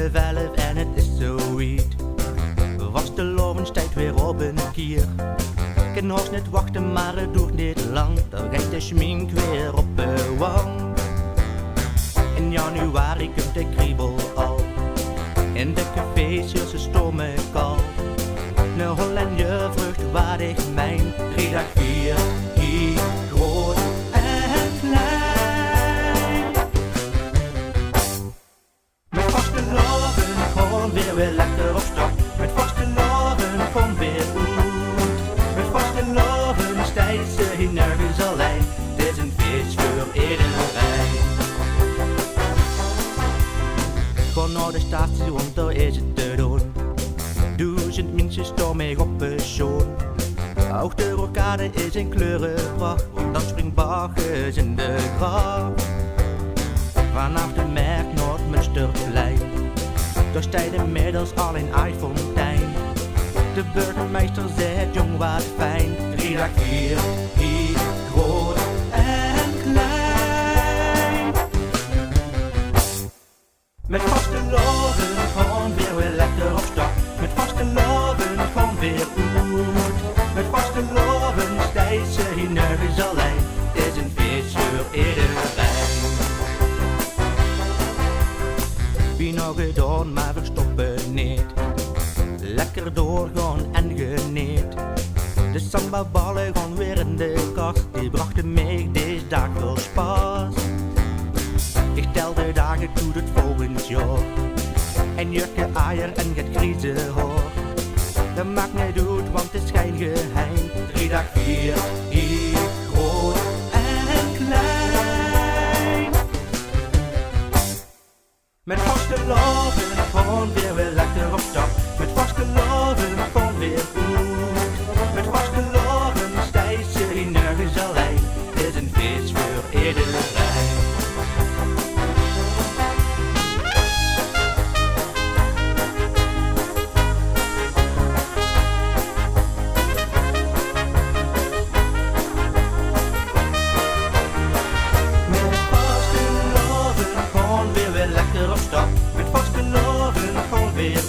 11 en het is zoiets. Was de lovenstijd weer op een kier. Ik kan nog niet wachten, maar het duurt niet lang. Dan rijdt de schmink weer op de wang. In januari komt de kriebel al. In de cafés is het stormen kal. Ne Hollanje vrucht waardig mijn. 3 dag 4, hier groot en klein. Met vaste loven gewoon weer lekker op stap. Met vaste loven gewoon weer goed. Met vaste loven stijgt ze hier nergens alleen. Het is een feest voor iedereen. Gewoon naar de station, daar is het te doen. 1000 mensen staan mee op persoon. Ook de rokade is in kleurenpracht, want dan springt Bacchus in de gracht. Vanaf de merk naar het Münsterplein, daar staat inmiddels al in Eifontein. De burgemeester zegt, jong wat fijn. 3 dag 4, hier groot en klein. Met vaste loven gewoon weer lekker op stap. Met vaste loven gewoon weer goed. Met vaste loven stijgt ze hier nergens alleen. Het is een feest voor iedereen. Wie nog gedaan, maar we stoppen niet. Lekker doorgaan en geniet. De sambaballen gaan weer in de kast. Die brachten mij deze dag veel spaas. Ik tel de dagen toe het volgend jaar. En jurke eier en het griezen hoor. Dat maakt niet uit, want het is geen geheim. 3 dag 4, hier groot en klein. Met vaste loven gewoon weer lekker op stap. Met vaste loven gewoon weer goed. Met vaste loven stijgt ze hier nergens alleen. Het is een feest voor iedereen. Lekker op stap, met vaste loven gewoon weer.